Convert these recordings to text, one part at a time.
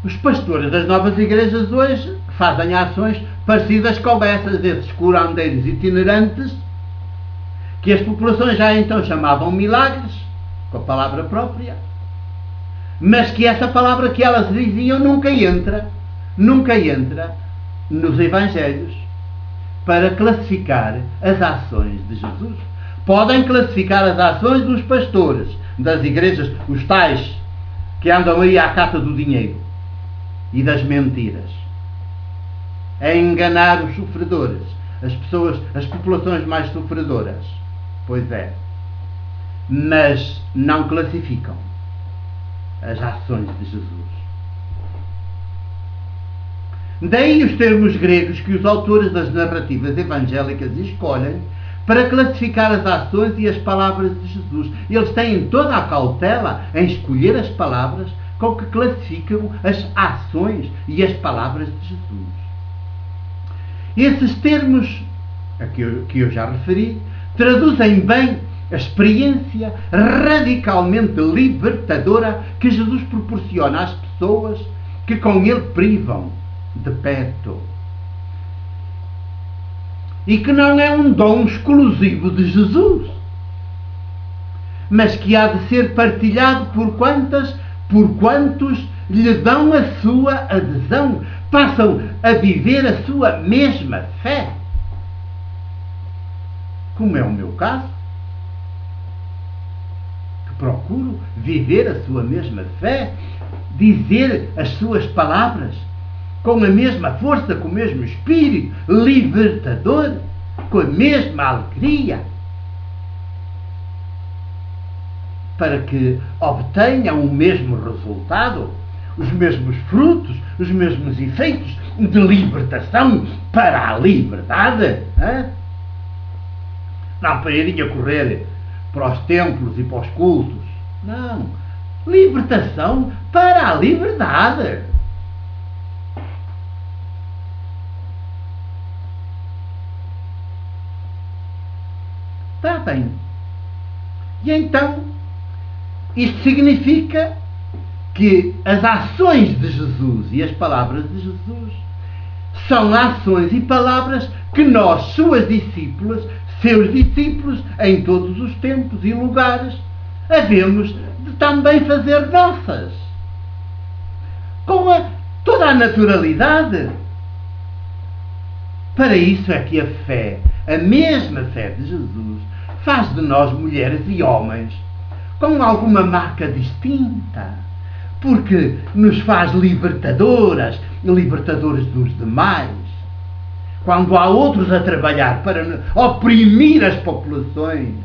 Os pastores das novas igrejas hoje fazem ações parecidas com essas, esses curandeiros itinerantes, que as populações já então chamavam milagres, com a palavra própria, mas que essa palavra que elas diziam nunca entra nos evangelhos para classificar as ações de Jesus. Podem classificar as ações dos pastores das igrejas, os tais que andam aí à cata do dinheiro e das mentiras, a enganar os sofredores, as pessoas, as populações mais sofredoras. Pois é, mas não classificam as ações de Jesus. Daí os termos gregos que os autores das narrativas evangélicas escolhem para classificar as ações e as palavras de Jesus. Eles têm toda a cautela em escolher as palavras com que classificam as ações e as palavras de Jesus. Esses termos, a que eu já referi, traduzem bem a experiência radicalmente libertadora que Jesus proporciona às pessoas que com ele privam de perto. E que não é um dom exclusivo de Jesus, mas que há de ser partilhado por quantos lhe dão a sua adesão, passam a viver a sua mesma fé. Como é o meu caso, que procuro viver a sua mesma fé, dizer as suas palavras com a mesma força, com o mesmo espírito libertador, com a mesma alegria, para que obtenham o mesmo resultado, os mesmos frutos, os mesmos efeitos de libertação para a liberdade. Não para irem a correr para os templos e para os cultos. Não. Libertação para a liberdade. Está bem. E então, isto significa que as ações de Jesus e as palavras de Jesus são ações e palavras que nós, suas discípulas, seus discípulos, em todos os tempos e lugares, havemos de também fazer nossas. Com toda a naturalidade. Para isso é que a fé, a mesma fé de Jesus, faz de nós mulheres e homens com alguma marca distinta, porque nos faz libertadores dos demais. Quando há outros a trabalhar para oprimir as populações,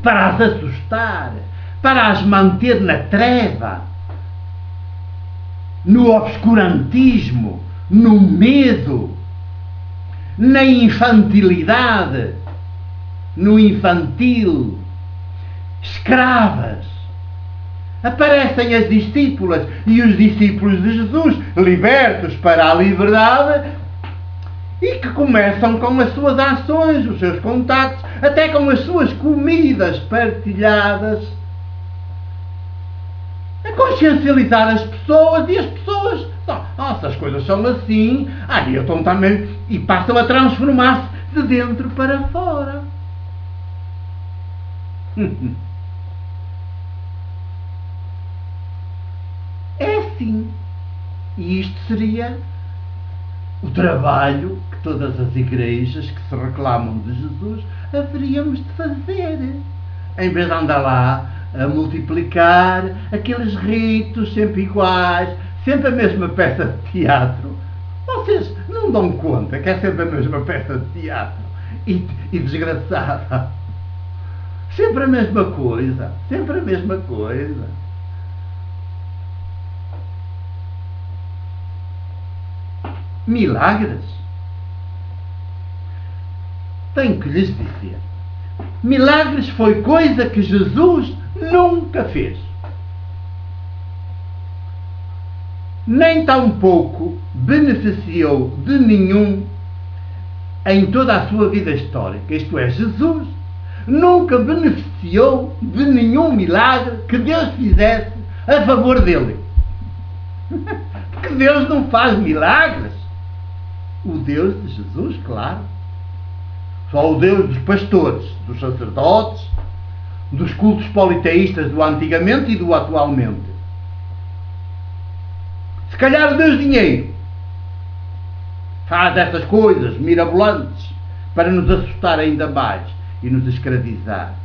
para as assustar, para as manter na treva, no obscurantismo, no medo, na infantilidade, no infantil, escravas, aparecem as discípulas e os discípulos de Jesus, libertos para a liberdade, e que começam com as suas ações, os seus contactos, até com as suas comidas partilhadas, a consciencializar as pessoas, e as pessoas, nossa, as coisas são assim, então também, e passam a transformar-se de dentro para fora. É assim. E isto seria o trabalho que todas as igrejas que se reclamam de Jesus haveríamos de fazer. Em vez de andar lá a multiplicar aqueles ritos sempre iguais, sempre a mesma peça de teatro. Vocês não dão conta que é sempre a mesma peça de teatro e desgraçada. Sempre a mesma coisa, sempre a mesma coisa. Milagres? Tenho que lhes dizer, milagres foi coisa que Jesus nunca fez. Nem tampouco beneficiou de nenhum em toda a sua vida histórica. Isto é, Jesus nunca beneficiou de nenhum milagre que Deus fizesse a favor dele. que Deus não faz milagres. O Deus de Jesus, claro. Só o Deus dos pastores, dos sacerdotes, dos cultos politeístas do antigamente e do atualmente. Se calhar o Deus dinheiro faz essas coisas mirabolantes para nos assustar ainda mais e nos escravizar.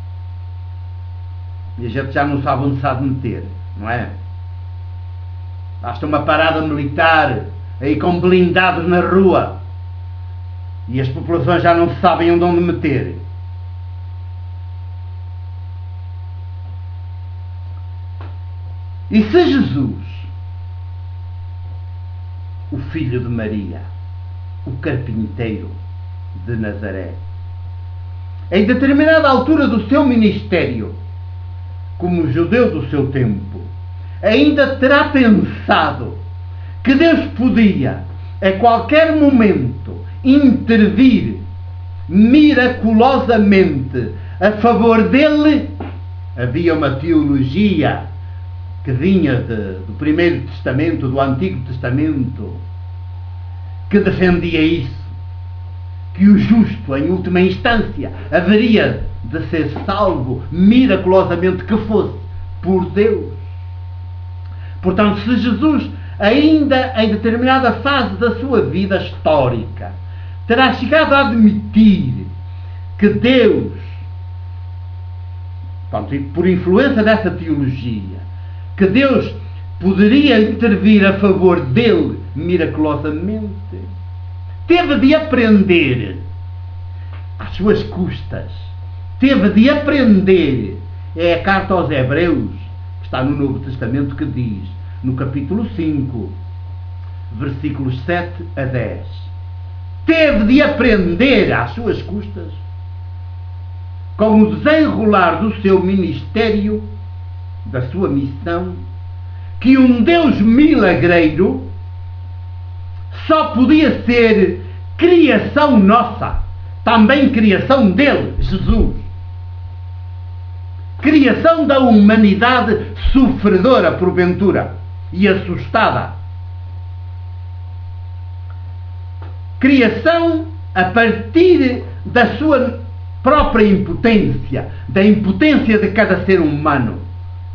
E a gente já não sabe onde se há de meter, não é? Basta uma parada militar aí com blindados na rua e as populações já não sabem onde meter. E se Jesus, o filho de Maria, o carpinteiro de Nazaré, em determinada altura do seu ministério, como judeu do seu tempo, ainda terá pensado que Deus podia, a qualquer momento, intervir miraculosamente a favor dele, havia uma teologia que vinha do Primeiro Testamento, do Antigo Testamento, que defendia isso, que o justo, em última instância, haveria de ser salvo miraculosamente que fosse por Deus. Portanto, se Jesus, ainda em determinada fase da sua vida histórica, terá chegado a admitir que Deus, portanto, por influência dessa teologia, que Deus poderia intervir a favor dele miraculosamente, teve de aprender às suas custas, teve de aprender. É a carta aos Hebreus, que está no Novo Testamento, que diz, no capítulo 5, versículos 7 a 10, teve de aprender às suas custas, com o desenrolar do seu ministério, da sua missão, que um Deus milagreiro só podia ser criação nossa, também criação dele, Jesus. Criação da humanidade sofredora, porventura, e assustada. Criação a partir da sua própria impotência, da impotência de cada ser humano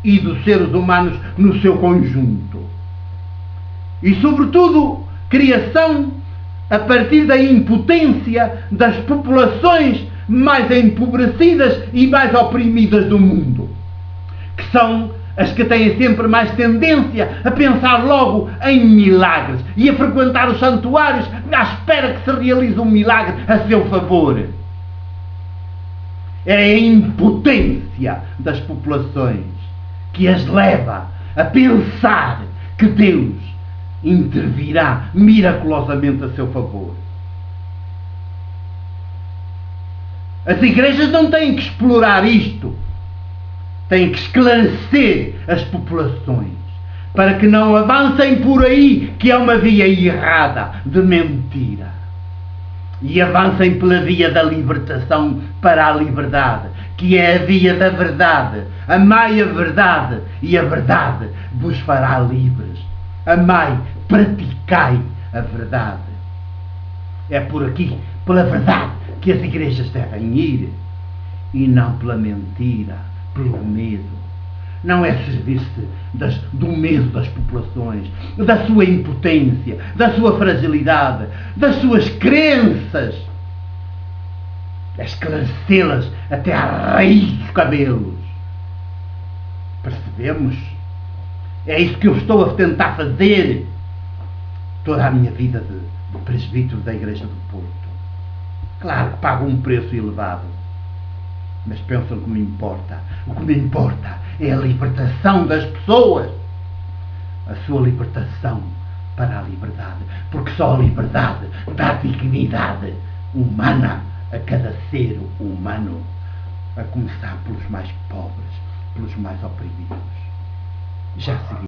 e dos seres humanos no seu conjunto. E, sobretudo, criação a partir da impotência das populações mais empobrecidas e mais oprimidas do mundo, que são as que têm sempre mais tendência a pensar logo em milagres e a frequentar os santuários à espera que se realize um milagre a seu favor. É a impotência das populações que as leva a pensar que Deus intervirá miraculosamente a seu favor. As igrejas não têm que explorar isto, têm que esclarecer as populações para que não avancem por aí, que é uma via errada de mentira, e avancem pela via da libertação para a liberdade, que é a via da verdade. Amai a verdade e a verdade vos fará livres. Amai, praticai a verdade. É por aqui, pela verdade, que as igrejas devem ir, e não pela mentira, pelo medo. Não é servir-se do medo das populações, da sua impotência, da sua fragilidade, das suas crenças. É esclarecê-las até à raiz dos cabelos. Percebemos? É isso que eu estou a tentar fazer toda a minha vida de presbítero da Igreja do Porto. Claro que pago um preço elevado, mas pensam que me importa. O que me importa é a libertação das pessoas, a sua libertação para a liberdade, porque só a liberdade dá dignidade humana a cada ser humano, a começar pelos mais pobres, pelos mais oprimidos. Já segui.